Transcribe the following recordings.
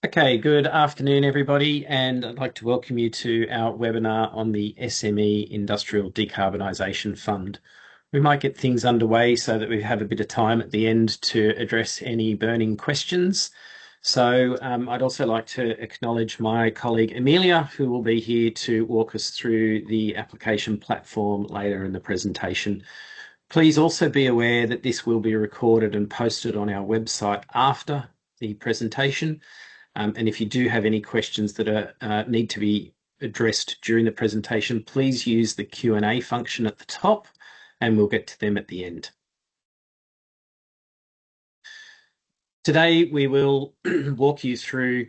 Okay, good afternoon, everybody, and I'd like to welcome you to our webinar on the SME Industrial Decarbonisation Fund. We might get things underway so that we have a bit of time at the end to address any burning questions. So I'd also like to acknowledge my colleague Amelia, who will be here to walk us through the application platform later in the presentation. Please also be aware that this will be recorded and posted on our website after the presentation. And if you do have any questions that need to be addressed during the presentation, please use the Q&A function at the top and we'll get to them at the end. Today, we will walk you through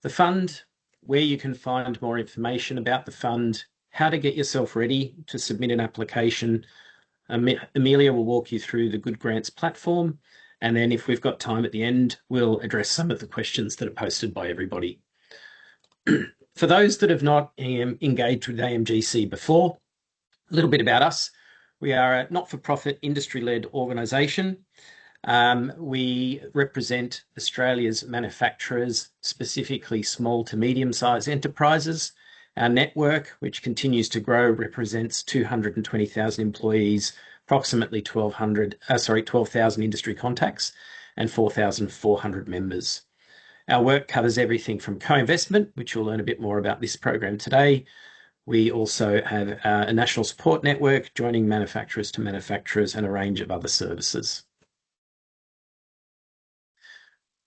the fund, where you can find more information about the fund, how to get yourself ready to submit an application. Amelia will walk you through the Good Grants platform. And then if we've got time at the end, we'll address some of the questions that are posted by everybody. For those that have not engaged with AMGC before, a little bit about us. We are a not-for-profit industry-led organisation. We represent Australia's manufacturers, specifically small to medium-sized enterprises. Our network, which continues to grow, represents 220,000 employees, approximately 12,000 industry contacts, and 4,400 members. Our work covers everything from co-investment, which you'll learn a bit more about this program today. We also have a national support network, joining manufacturers to manufacturers, and a range of other services.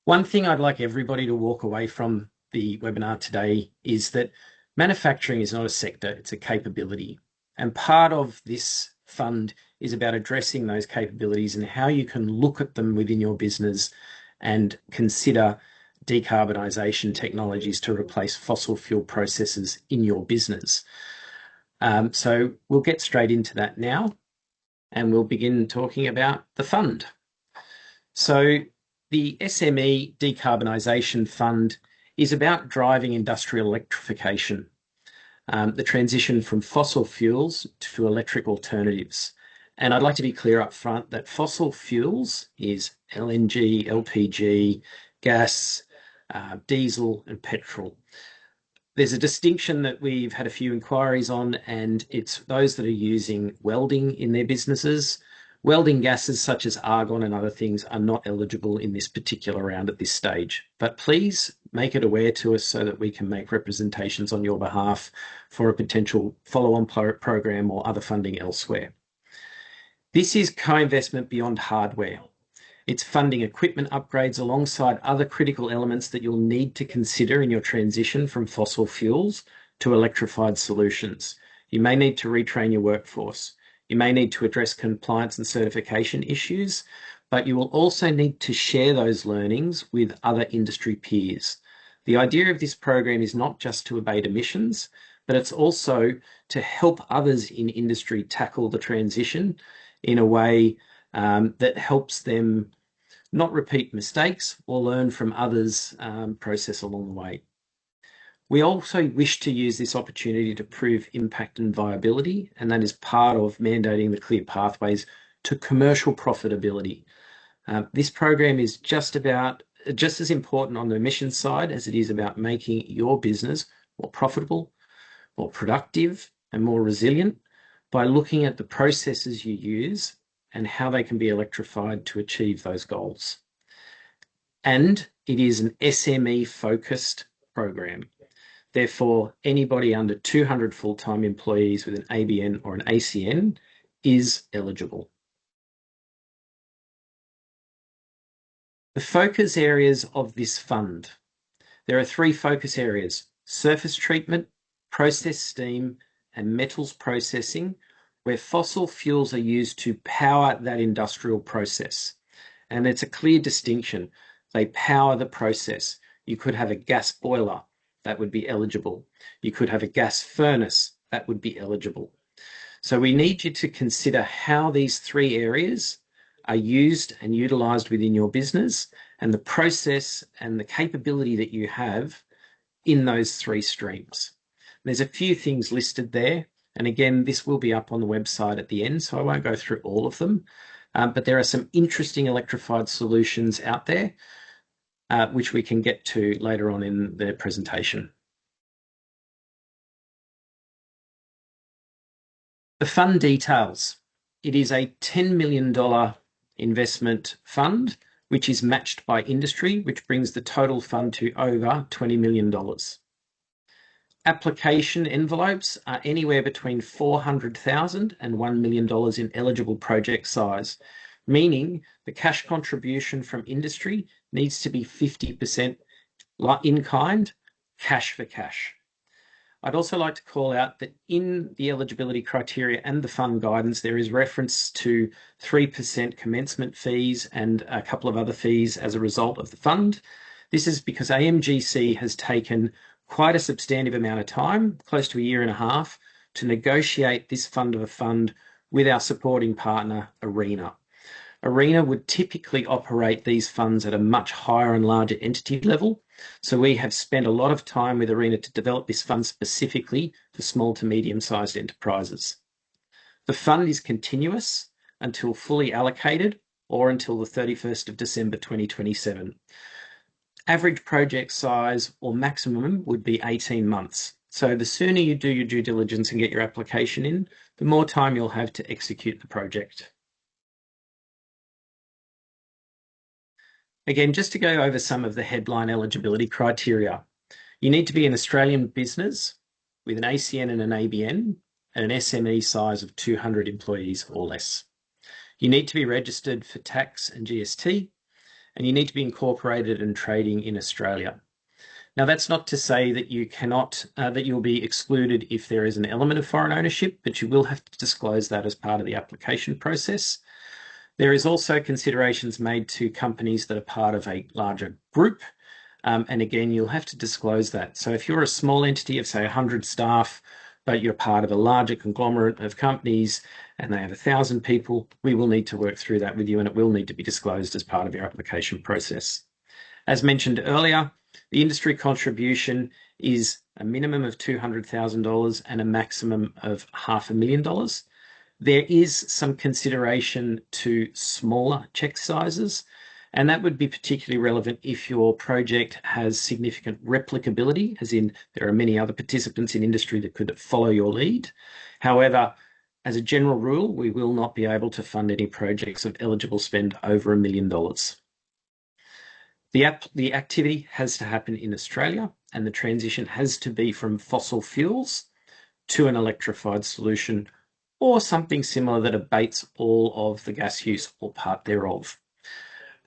One thing I'd like everybody to walk away from the webinar today is that manufacturing is not a sector, it's a capability. And part of this fund is about addressing those capabilities and how you can look at them within your business and consider decarbonisation technologies to replace fossil fuel processes in your business. So we'll get straight into that now, and we'll begin talking about the fund. So the SME Decarbonisation Fund is about driving industrial electrification, the transition from fossil fuels to electric alternatives. And I'd like to be clear up front that fossil fuels is LNG, LPG, gas, diesel and petrol. There's a distinction that we've had a few inquiries on, and it's those that are using welding in their businesses. Welding gases such as argon and other things are not eligible in this particular round at this stage. But please make it aware to us so that we can make representations on your behalf for a potential follow-on program or other funding elsewhere. This is co-investment beyond hardware. It's funding equipment upgrades alongside other critical elements that you'll need to consider in your transition from fossil fuels to electrified solutions. You may need to retrain your workforce. You may need to address compliance and certification issues, but you will also need to share those learnings with other industry peers. The idea of this program is not just to abate emissions, but it's also to help others in industry tackle the transition in a way that helps them not repeat mistakes or learn from others' process along the way. We also wish to use this opportunity to prove impact and viability, and that is part of mandating the clear pathways to commercial profitability. This program is just as important on the emissions side as it is about making your business more profitable, more productive, and more resilient by looking at the processes you use and how they can be electrified to achieve those goals. And it is an SME-focused program. Therefore, anybody under 200 full-time employees with an ABN or an ACN is eligible. The focus areas of this fund. There are three focus areas: surface treatment, process steam, and metals processing, where fossil fuels are used to power that industrial process. And it's a clear distinction. They power the process. You could have a gas boiler, that would be eligible. You could have a gas furnace, that would be eligible. So we need you to consider how these three areas are used and utilised within your business and the process and the capability that you have in those three streams. There's a few things listed there. And again, this will be up on the website at the end, so I won't go through all of them. But there are some interesting electrified solutions out there. which we can get to later on in the presentation. The fund details. It is a $10 million investment fund, which is matched by industry, which brings the total fund to over $20 million. Application envelopes are anywhere between $400,000 and $1 million in eligible project size, meaning the cash contribution from industry needs to be 50% in kind, cash for cash. I'd also like to call out that in the eligibility criteria and the fund guidance, there is reference to 3% commencement fees and a couple of other fees as a result of the fund. This is because AMGC has taken quite a substantive amount of time, close to a year and a half, to negotiate this fund of a fund with our supporting partner, ARENA. ARENA would typically operate these funds at a much higher and larger entity level. So we have spent a lot of time with ARENA to develop this fund specifically for small to medium-sized enterprises. The fund is continuous until fully allocated or until the 31st of December 2027. Average project size or maximum would be 18 months. So the sooner you do your due diligence and get your application in, the more time you'll have to execute the project. Again, just to go over some of the headline eligibility criteria. You need to be an Australian business with an ACN and an ABN and an SME size of 200 employees or less. You need to be registered for tax and GST, and you need to be incorporated and trading in Australia. Now, that's not to say that you cannot, that you'll be excluded if there is an element of foreign ownership, but you will have to disclose that as part of the application process. There is also considerations made to companies that are part of a larger group. And again, you'll have to disclose that. So if you're a small entity of, say, 100 staff, but you're part of a larger conglomerate of companies and they have 1,000 people, we will need to work through that with you, and it will need to be disclosed as part of your application process. As mentioned earlier, the industry contribution is a minimum of $200,000 and a maximum of $500,000. There is some consideration to smaller check sizes, and that would be particularly relevant if your project has significant replicability, as in there are many other participants in industry that could follow your lead. However, as a general rule, we will not be able to fund any projects of eligible spend over $1 million. The activity has to happen in Australia, and the transition has to be from fossil fuels to an electrified solution or something similar that abates all of the gas use or part thereof.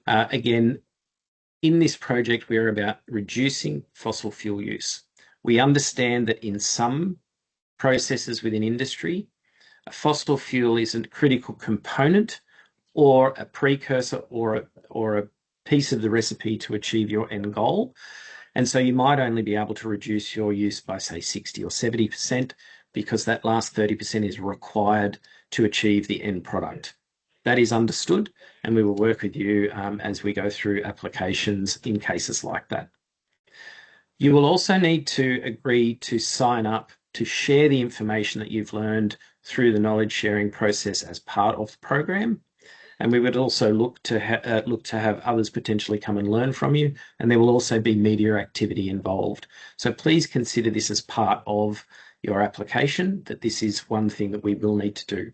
Again, in this project, we are about reducing fossil fuel use. We understand that in some processes within industry, a fossil fuel is a critical component or a precursor or a piece of the recipe to achieve your end goal. And so you might only be able to reduce your use by, say, 60 or 70%, because that last 30% is required to achieve the end product. That is understood, and we will work with you as we go through applications in cases like that. You will also need to agree to sign up to share the information that you've learned through the knowledge sharing process as part of the program. And we would also look to have others potentially come and learn from you, and there will also be media activity involved. So please consider this as part of your application, that this is one thing that we will need to do.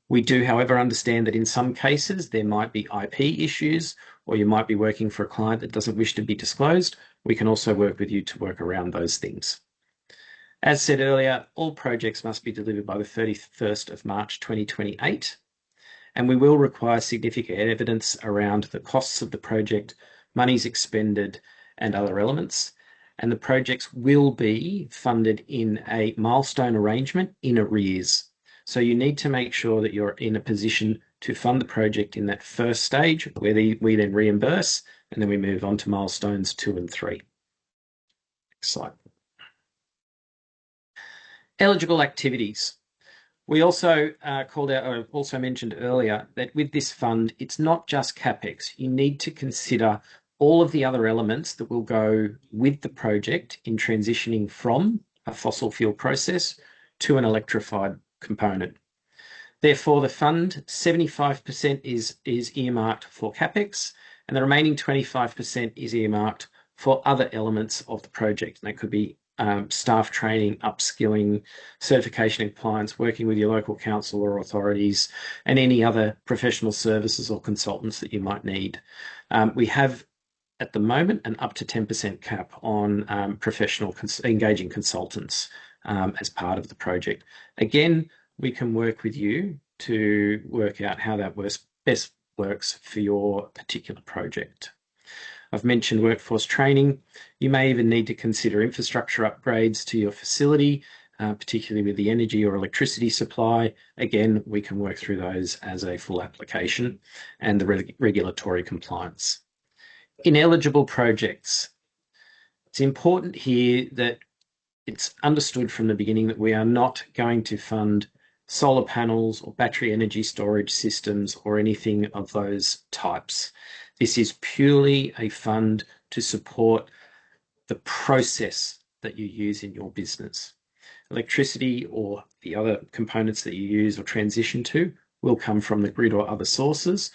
We do, however, understand that in some cases there might be IP issues, or you might be working for a client that doesn't wish to be disclosed. We can also work with you to work around those things. As said earlier, all projects must be delivered by the 31st of March 2028, and we will require significant evidence around the costs of the project, monies expended, and other elements. And the projects will be funded in a milestone arrangement in arrears. So you need to make sure that you're in a position to fund the project in that first stage, where we then reimburse, and then we move on to milestones 2 and 3. Next slide. Eligible activities. We also also mentioned earlier that with this fund, it's not just CapEx. You need to consider all of the other elements that will go with the project in transitioning from a fossil fuel process to an electrified component. Therefore, the fund, 75% is earmarked for CapEx, And the remaining 25% is earmarked for other elements of the project. And that could be staff training, upskilling, certification and compliance, working with your local council or authorities, and any other professional services or consultants that you might need. We have at the moment an up to 10% cap on professional engaging consultants as part of the project. Again, we can work with you to work out how that best works for your particular project. I've mentioned workforce training. You may even need to consider infrastructure upgrades to your facility, particularly with the energy or electricity supply. Again, we can work through those as a full application and the regulatory compliance. Ineligible projects. It's important here that it's understood from the beginning that we are not going to fund solar panels or battery energy storage systems or anything of those types. This is purely a fund to support the process that you use in your business. Electricity or the other components that you use or transition to will come from the grid or other sources.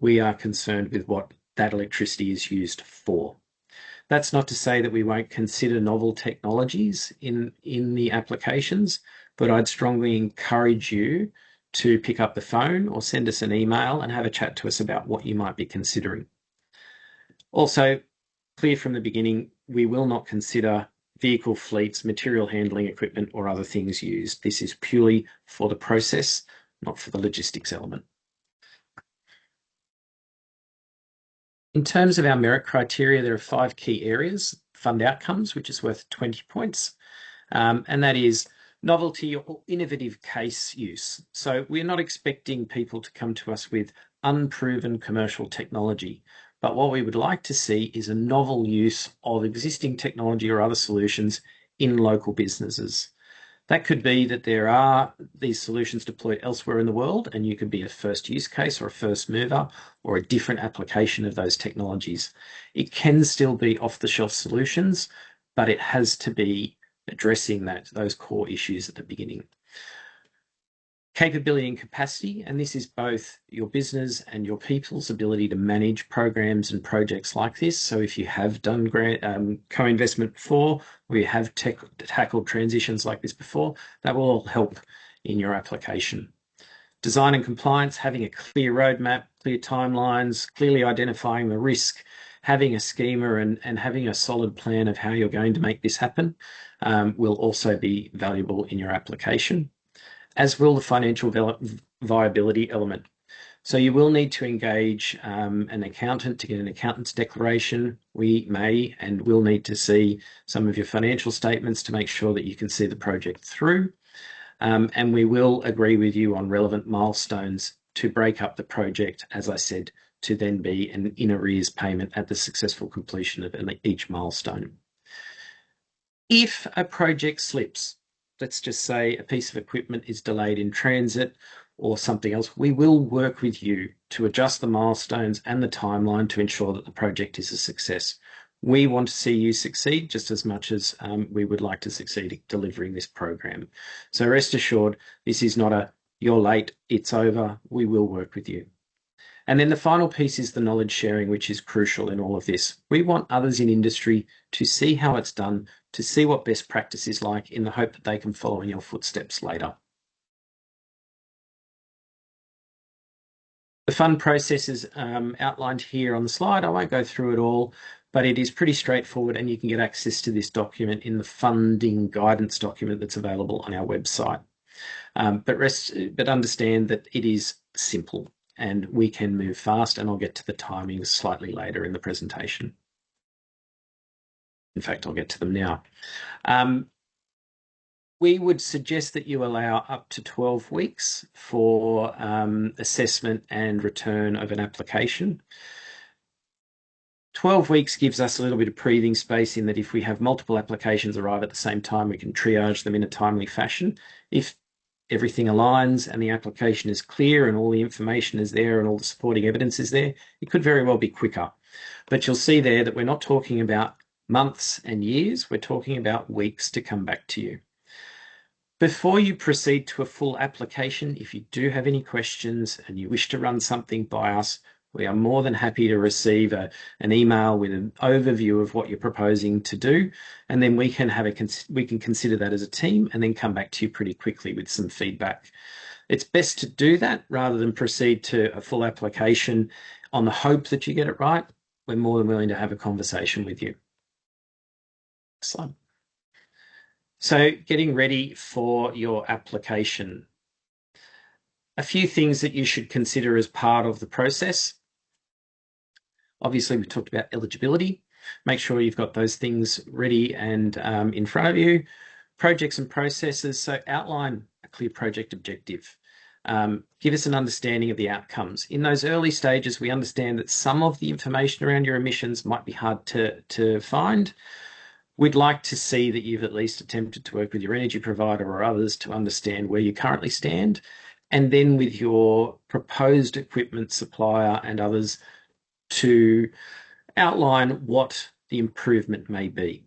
We are concerned with what that electricity is used for. That's not to say that we won't consider novel technologies in the applications, but I'd strongly encourage you to pick up the phone or send us an email and have a chat to us about what you might be considering. Also, clear from the beginning, we will not consider vehicle fleets, material handling equipment, or other things used. This is purely for the process, not for the logistics element. In terms of our merit criteria, there are 5 key areas. Fund outcomes, which is worth 20 points, and that is novelty or innovative case use. So we're not expecting people to come to us with unproven commercial technology, but what we would like to see is a novel use of existing technology or other solutions in local businesses. That could be that there are these solutions deployed elsewhere in the world, and you could be a first use case or a first mover or a different application of those technologies. It can still be off-the-shelf solutions, but it has to be addressing those core issues at the beginning. Capability and capacity, and this is both your business and your people's ability to manage programs and projects like this. So if you have done co-investment before, or you have tackled transitions like this before, that will all help in your application. Design and compliance, having a clear roadmap, clear timelines, clearly identifying the risk, having a schema and having a solid plan of how you're going to make this happen will also be valuable in your application, as will the financial viability element. So you will need to engage an accountant to get an accountant's declaration. We may and will need to see some of your financial statements to make sure that you can see the project through. And we will agree with you on relevant milestones to break up the project, as I said, to then be an in arrears payment at the successful completion of each milestone. If a project slips, let's just say a piece of equipment is delayed in transit or something else, we will work with you to adjust the milestones and the timeline to ensure that the project is a success. We want to see you succeed just as much as we would like to succeed at delivering this program. So rest assured, this is not a you're late, it's over. We will work with you. And then the final piece is the knowledge sharing, which is crucial in all of this. We want others in industry to see how it's done, to see what best practice is like, in the hope that they can follow in your footsteps later. The fund process is outlined here on the slide. I won't go through it all, but it is pretty straightforward, and you can get access to this document in the funding guidance document that's available on our website. But understand that it is simple and we can move fast, and I'll get to the timings slightly later in the presentation. In fact, I'll get to them now. We would suggest that you allow up to 12 weeks for assessment and return of an application. 12 weeks gives us a little bit of breathing space in that if we have multiple applications arrive at the same time, we can triage them in a timely fashion. If everything aligns and the application is clear and all the information is there and all the supporting evidence is there, it could very well be quicker. But you'll see there that we're not talking about months and years, we're talking about weeks to come back to you. Before you proceed to a full application, if you do have any questions and you wish to run something by us, We are more than happy to receive an email with an overview of what you're proposing to do, and then we can consider that as a team and then come back to you pretty quickly with some feedback. It's best to do that rather than proceed to a full application on the hope that you get it right. We're more than willing to have a conversation with you. Next slide. So getting ready for your application. A few things that you should consider as part of the process. Obviously, we talked about eligibility. Make sure you've got those things ready and in front of you. Projects and processes. So outline a clear project objective. Give us an understanding of the outcomes. In those early stages, we understand that some of the information around your emissions might be hard to find. We'd like to see that you've at least attempted to work with your energy provider or others to understand where you currently stand, and then with your proposed equipment supplier and others to outline what the improvement may be.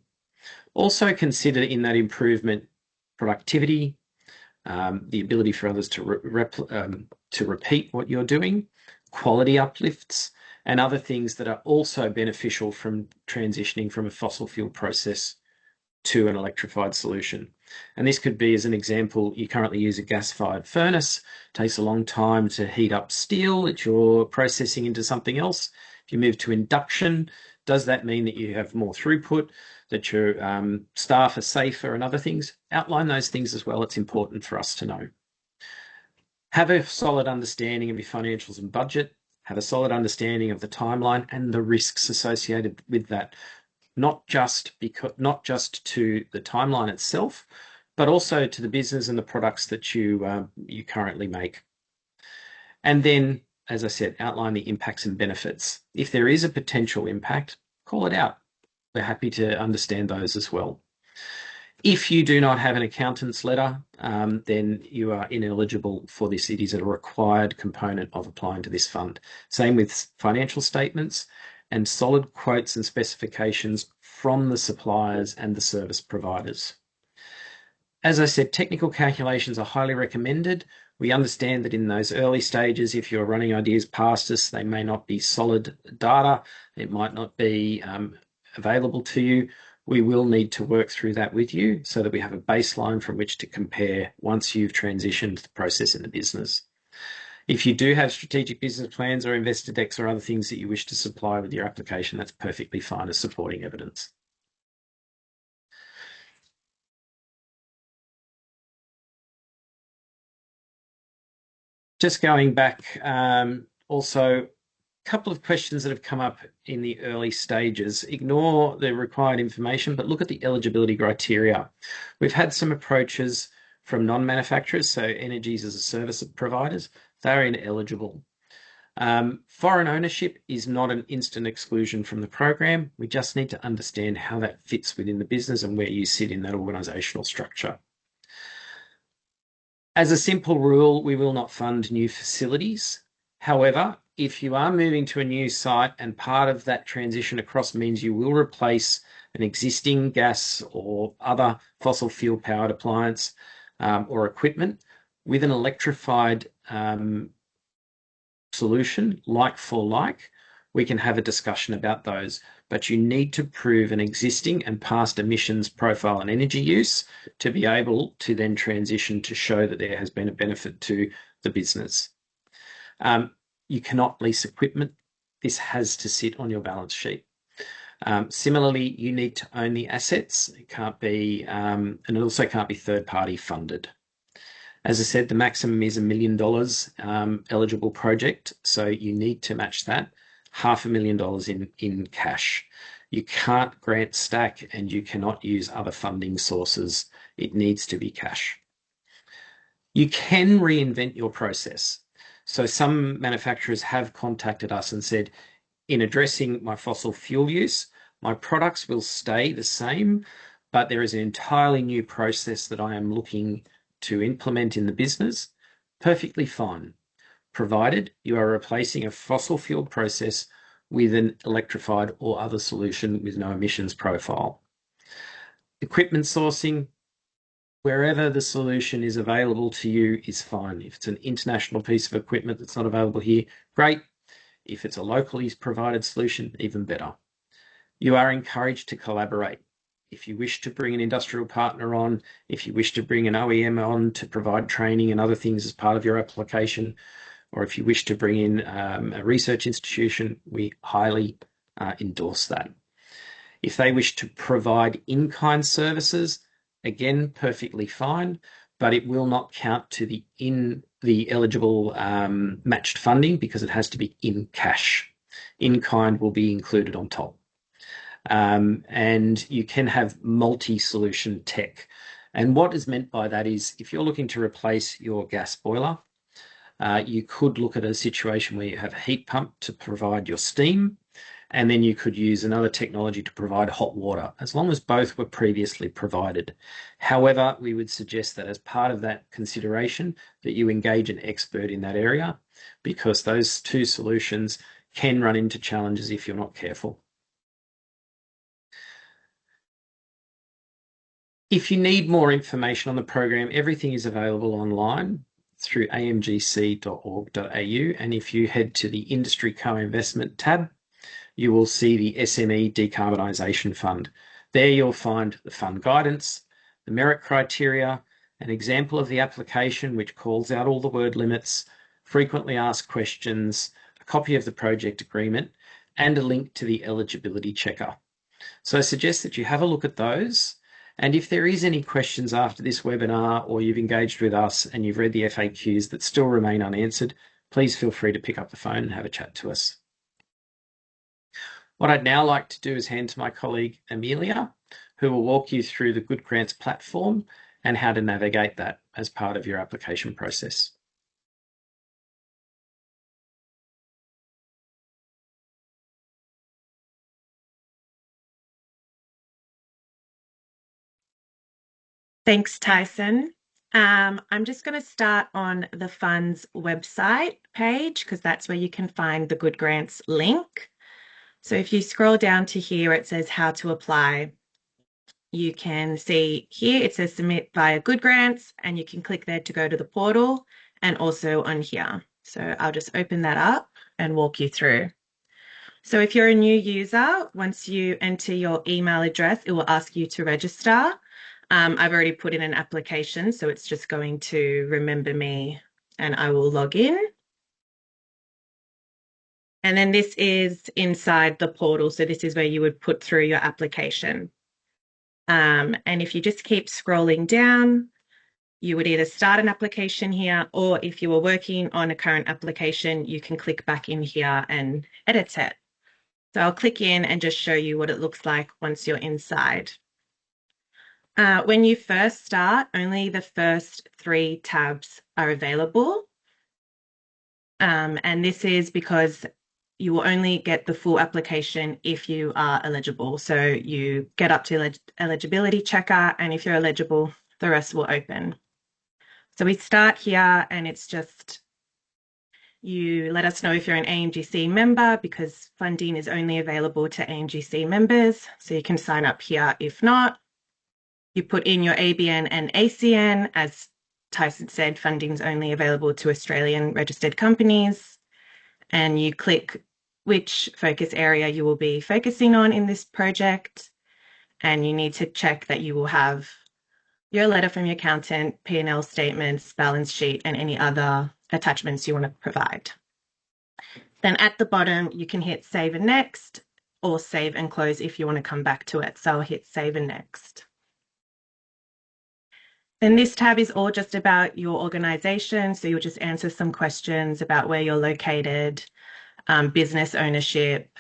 Also consider in that improvement productivity, the ability for others to repeat what you're doing, quality uplifts, and other things that are also beneficial from transitioning from a fossil fuel process to an electrified solution. And this could be, as an example, you currently use a gas-fired furnace. It takes a long time to heat up steel that you're processing into something else. If you move to induction, does that mean that you have more throughput, that your staff are safer and other things? Outline those things as well. It's important for us to know. Have a solid understanding of your financials and budget. Have a solid understanding of the timeline and the risks associated with that. Not just to the timeline itself, but also to the business and the products that you currently make. And then, as I said, outline the impacts and benefits. If there is a potential impact, call it out. We're happy to understand those as well. If you do not have an accountant's letter, then you are ineligible for this. It is a required component of applying to this fund. Same with financial statements and solid quotes and specifications from the suppliers and the service providers. As I said, technical calculations are highly recommended. We understand that in those early stages, if you're running ideas past us, they may not be solid data. It might not be available to you. We will need to work through that with you so that we have a baseline from which to compare once you've transitioned the process in the business. If you do have strategic business plans or investor decks or other things that you wish to supply with your application, that's perfectly fine as supporting evidence. Just going back, also a couple of questions that have come up in the early stages. Ignore the required information, but look at the eligibility criteria. We've had some approaches from non-manufacturers, so energies as a service providers. They're ineligible. Foreign ownership is not an instant exclusion from the program. We just need to understand how that fits within the business and where you sit in that organisational structure. As a simple rule, we will not fund new facilities. However, if you are moving to a new site and part of that transition across means you will replace an existing gas or other fossil fuel powered appliance or equipment with an electrified solution, like for like, we can have a discussion about those. But you need to prove an existing and past emissions profile and energy use to be able to then transition to show that there has been a benefit to the business. You cannot lease equipment. This has to sit on your balance sheet. Similarly, you need to own the assets. It can't be, and it also can't be third-party funded. As I said, the maximum is $1 million eligible project, so you need to match that. $500,000 in cash. You can't grant stack and you cannot use other funding sources. It needs to be cash. You can reinvent your process. So some manufacturers have contacted us and said, in addressing my fossil fuel use, my products will stay the same, but there is an entirely new process that I am looking to implement in the business. Perfectly fine, provided you are replacing a fossil fuel process with an electrified or other solution with no emissions profile. Equipment sourcing, wherever the solution is available to you is fine. If it's an international piece of equipment that's not available here, great. If it's a locally provided solution, even better. You are encouraged to collaborate. If you wish to bring an industrial partner on, if you wish to bring an OEM on to provide training and other things as part of your application, or if you wish to bring in a research institution, we highly endorse that. If they wish to provide in-kind services, again, perfectly fine, but it will not count to the eligible matched funding because it has to be in cash. In-kind will be included on top. And you can have multi-solution tech. And what is meant by that is if you're looking to replace your gas boiler, you could look at a situation where you have a heat pump to provide your steam, and then you could use another technology to provide hot water, as long as both were previously provided. However, we would suggest that as part of that consideration, that you engage an expert in that area, because those two solutions can run into challenges if you're not careful. If you need more information on the program, everything is available online through amgc.org.au. And if you head to the Industry Co-Investment tab, you will see the SME Decarbonisation Fund. There you'll find the fund guidance, the merit criteria, an example of the application which calls out all the word limits, frequently asked questions, a copy of the project agreement, and a link to the eligibility checker. So I suggest that you have a look at those. And if there is any questions after this webinar, or you've engaged with us and you've read the FAQs that still remain unanswered, please feel free to pick up the phone and have a chat to us. What I'd now like to do is hand to my colleague Amelia, who will walk you through the Good Grants platform and how to navigate that as part of your application process. Thanks, Tyson. I'm just going to start on the fund's website page because that's where you can find the Good Grants link. So if you scroll down to here, it says how to apply. You can see here it says submit via Good Grants, and you can click there to go to the portal and also on here. So I'll just open that up and walk you through. So if you're a new user, once you enter your email address, it will ask you to register. I've already put in an application, so it's just going to remember me and I will log in. And then this is inside the portal. So this is where you would put through your application. And if you just keep scrolling down, you would either start an application here, or if you were working on a current application, you can click back in here and edit it. So I'll click in and just show you what it looks like once you're inside. When you first start, only the first 3 tabs are available. And this is because you will only get the full application if you are eligible. So you get up to eligibility checker, and if you're eligible, the rest will open. So we start here, and it's just you let us know if you're an AMGC member, because funding is only available to AMGC members. So you can sign up here if not. You put in your ABN and ACN. As Tyson said, funding is only available to Australian registered companies. And you click which focus area you will be focusing on in this project. And you need to check that you will have your letter from your accountant, P&L statements, balance sheet, and any other attachments you want to provide. Then at the bottom, you can hit save and next, or save and close if you want to come back to it. So I'll hit save and next. Then this tab is all just about your organization. So you'll just answer some questions about where you're located, business ownership,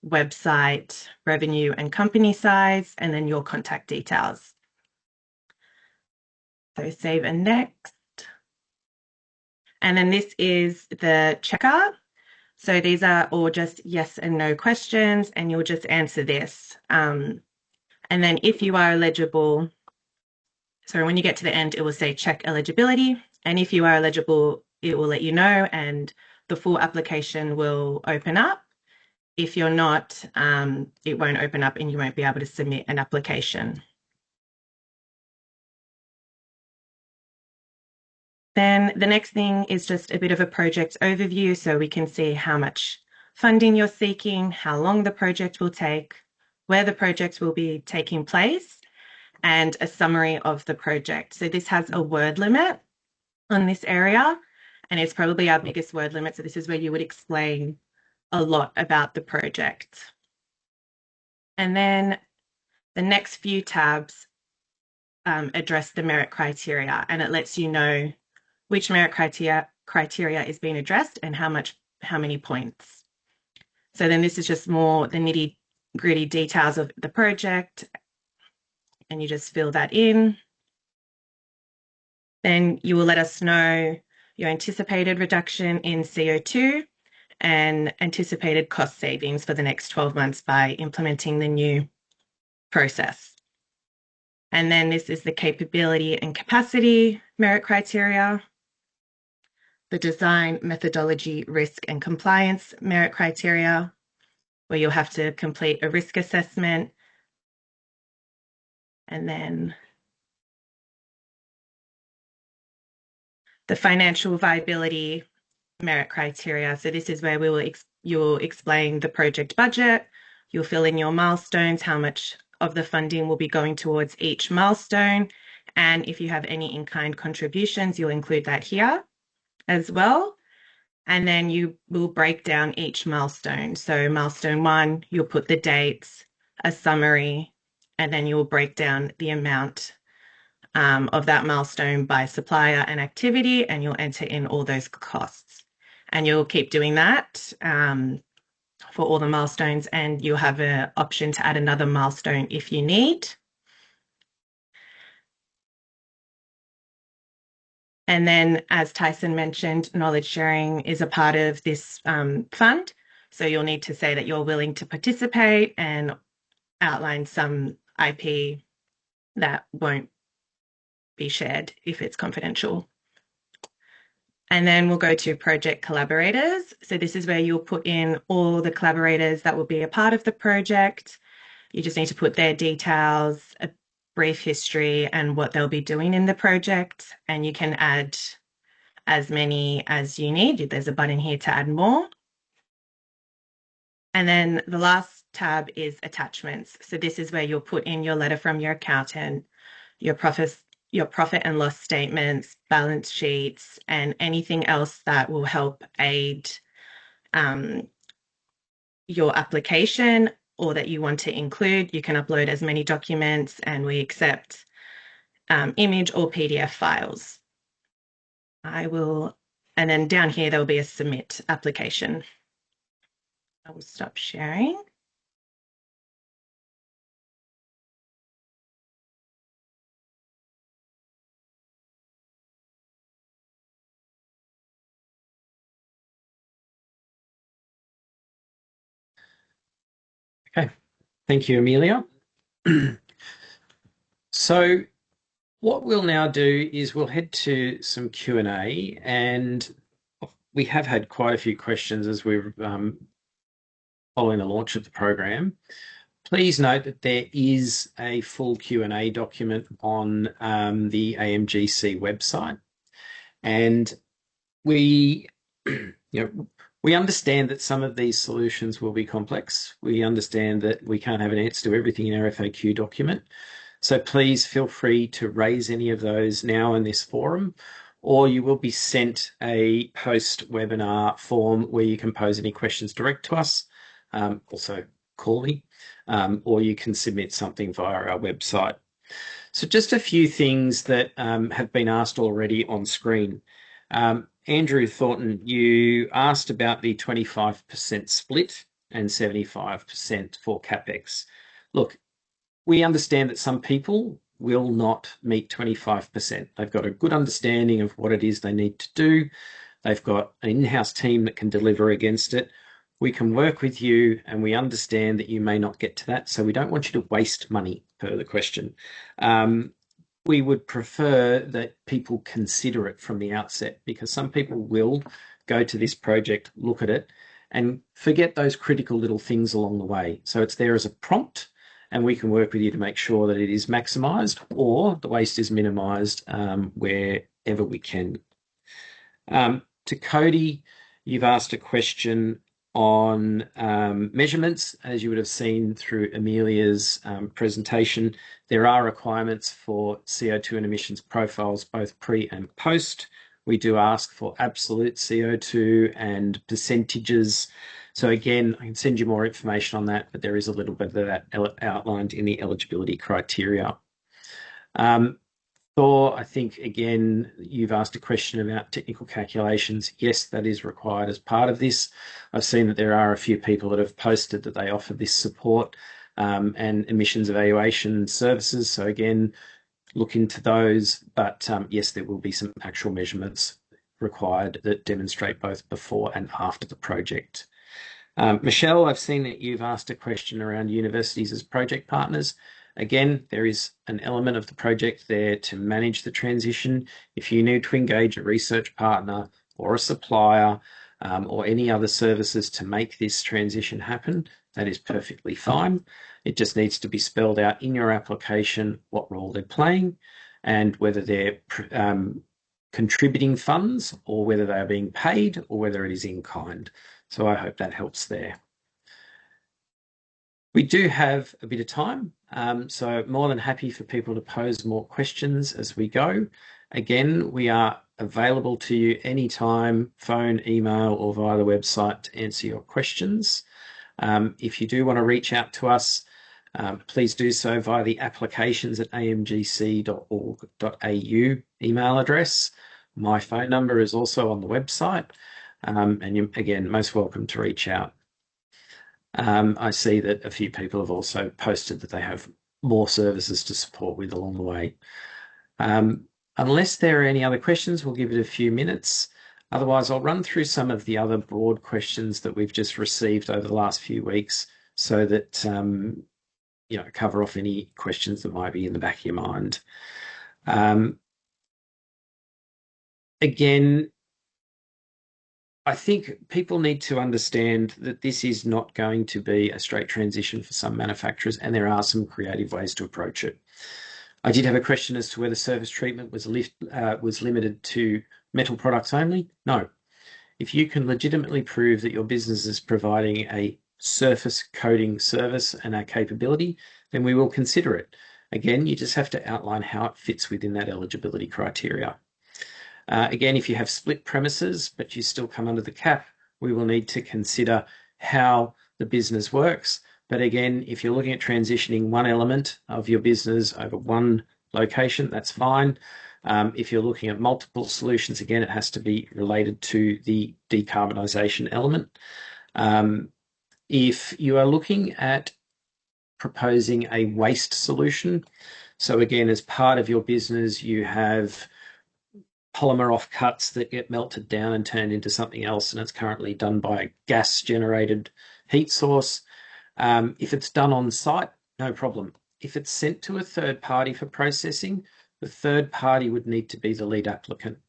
website, revenue and company size, and then your contact details. So save and next. And then this is the checker. So these are all just yes and no questions, and you'll just answer this. And then if you are eligible, so when you get to the end, it will say check eligibility. And if you are eligible, it will let you know, and the full application will open up. If you're not, it won't open up and you won't be able to submit an application. Then the next thing is just a bit of a project overview, so we can see how much funding you're seeking, how long the project will take, where the project will be taking place, and a summary of the project. So this has a word limit on this area, and it's probably our biggest word limit. So this is where you would explain a lot about the project. And then the next few tabs address the merit criteria, and it lets you know which merit criteria is being addressed and how many points. So then this is just more the nitty-gritty details of the project, and you just fill that in. Then you will let us know your anticipated reduction in CO2 and anticipated cost savings for the next 12 months by implementing the new process. And then this is the capability and capacity merit criteria, the design, methodology, risk and compliance merit criteria, where you'll have to complete a risk assessment, and then the financial viability merit criteria. So this is where you'll explain the project budget, you'll fill in your milestones, how much of the funding will be going towards each milestone, and if you have any in-kind contributions, you'll include that here as well. And then you will break down each milestone. So milestone 1, you'll put the dates, a summary, and then you'll break down the amount of that milestone by supplier and activity, and you'll enter in all those costs. And you'll keep doing that for all the milestones, and you'll have an option to add another milestone if you need. And then, as Tyson mentioned, knowledge sharing is a part of this fund. So you'll need to say that you're willing to participate and outline some IP that won't be shared if it's confidential. And then we'll go to project collaborators. So this is where you'll put in all the collaborators that will be a part of the project. You just need to put their details, a brief history, and what they'll be doing in the project. And you can add as many as you need. There's a button here to add more. And then the last tab is attachments. So this is where you'll put in your letter from your accountant, your profit and loss statements, balance sheets, and anything else that will help aid your application or that you want to include. You can upload as many documents, and we accept image or PDF files. And then down here, there will be a submit application. I will stop sharing. Okay, thank you, Amelia. So what we'll now do is we'll head to some Q&A, and we have had quite a few questions as we're following the launch of the program. Please note that there is a full Q&A document on the AMGC website, and we understand that some of these solutions will be complex. We understand that we can't have an answer to everything in our FAQ document. So please feel free to raise any of those now in this forum, or you will be sent a post-webinar form where you can pose any questions direct to us. Also call me, or you can submit something via our website. So just a few things that have been asked already on screen. Andrew Thornton, you asked about the 25% split and 75% for CapEx. Look, we understand that some people will not meet 25%. They've got a good understanding of what it is they need to do. They've got an in-house team that can deliver against it. We can work with you, and we understand that you may not get to that, so we don't want you to waste money, per the question. We would prefer that people consider it from the outset, because some people will go to this project, look at it, and forget those critical little things along the way. So it's there as a prompt, and we can work with you to make sure that it is maximised or the waste is minimised wherever we can. To Cody, you've asked a question on measurements. As you would have seen through Amelia's presentation, there are requirements for CO2 and emissions profiles, both pre and post. We do ask for absolute CO2 and percentages. So again, I can send you more information on that, but there is a little bit of that outlined in the eligibility criteria. Thor, I think, again, you've asked a question about technical calculations. Yes, that is required as part of this. I've seen that there are a few people that have posted that they offer this support and emissions evaluation services. So again, look into those. But yes, there will be some actual measurements required that demonstrate both before and after the project. Michelle, I've seen that you've asked a question around universities as project partners. Again, there is an element of the project there to manage the transition. If you need to engage a research partner or a supplier or any other services to make this transition happen, that is perfectly fine. It just needs to be spelled out in your application what role they're playing and whether they're contributing funds or whether they are being paid or whether it is in kind. So I hope that helps there. We do have a bit of time, so more than happy for people to pose more questions as we go. Again, we are available to you anytime, phone, email, or via the website to answer your questions. If you do want to reach out to us, please do so via the applications@amgc.org.au email address. My phone number is also on the website, and you're, again, most welcome to reach out. I see that a few people have also posted that they have more services to support with along the way. Unless there are any other questions, we'll give it a few minutes. Otherwise, I'll run through some of the other broad questions that we've just received over the last few weeks so that, cover off any questions that might be in the back of your mind. Again, I think people need to understand that this is not going to be a straight transition for some manufacturers, and there are some creative ways to approach it. I did have a question as to whether surface treatment was limited to metal products only. No. If you can legitimately prove that your business is providing a surface coating service and a capability, then we will consider it. Again, you just have to outline how it fits within that eligibility criteria. Again, if you have split premises, but you still come under the cap, we will need to consider how the business works. But again, if you're looking at transitioning one element of your business over one location, that's fine. If you're looking at multiple solutions, again, it has to be related to the decarbonisation element. If you are looking at proposing a waste solution, so again, as part of your business, you have polymer offcuts that get melted down and turned into something else, and it's currently done by a gas-generated heat source. If it's done on site, no problem. If it's sent to a third party for processing, the third party would need to be the lead applicant.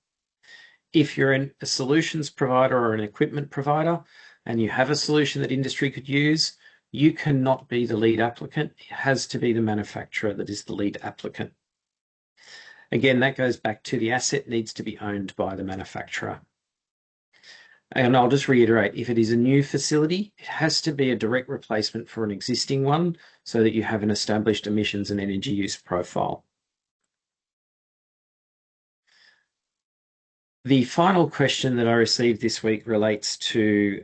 If you're a solutions provider or an equipment provider and you have a solution that industry could use, you cannot be the lead applicant. It has to be the manufacturer that is the lead applicant. Again, that goes back to the asset needs to be owned by the manufacturer. And I'll just reiterate, if it is a new facility, it has to be a direct replacement for an existing one so that you have an established emissions and energy use profile. The final question that I received this week relates to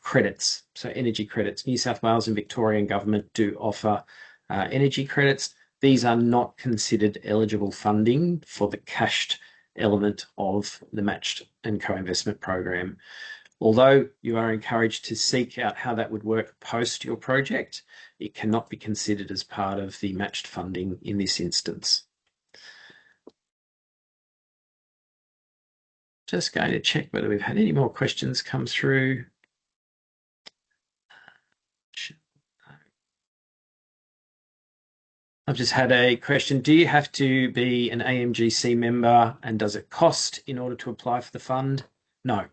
credits, so energy credits. New South Wales and Victorian government do offer energy credits. These are not considered eligible funding for the cashed element of the matched and co-investment program. Although you are encouraged to seek out how that would work post your project, it cannot be considered as part of the matched funding in this instance. Just going to check whether we've had any more questions come through. I've just had a question. Do you have to be an AMGC member, and does it cost in order to apply for the fund? No.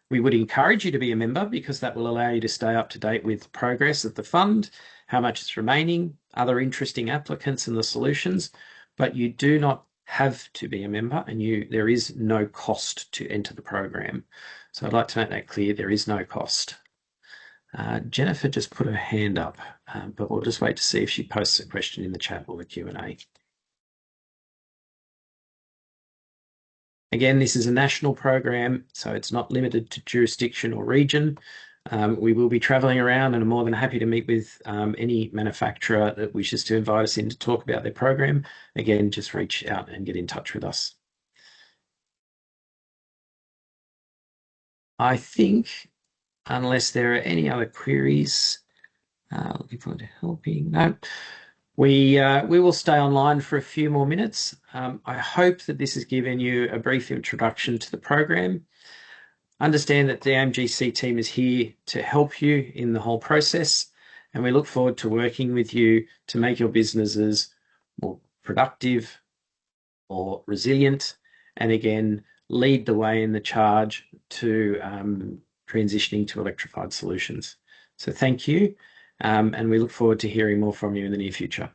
We would encourage you to be a member because that will allow you to stay up to date with progress of the fund, how much is remaining, other interesting applicants and the solutions, but you do not have to be a member, and there is no cost to enter the program. So I'd like to make that clear, there is no cost. Jennifer just put her hand up, but we'll just wait to see if she posts a question in the chat or the Q&A. Again, this is a national program, so it's not limited to jurisdiction or region. We will be travelling around and are more than happy to meet with any manufacturer that wishes to invite us in to talk about their program. Again, just reach out and get in touch with us. I think, unless there are any other queries, looking forward to helping. No, we will stay online for a few more minutes. I hope that this has given you a brief introduction to the program. Understand that the AMGC team is here to help you in the whole process, and we look forward to working with you to make your businesses more productive or resilient, and again, lead the way in the charge to transitioning to electrified solutions. So thank you, and we look forward to hearing more from you in the near future.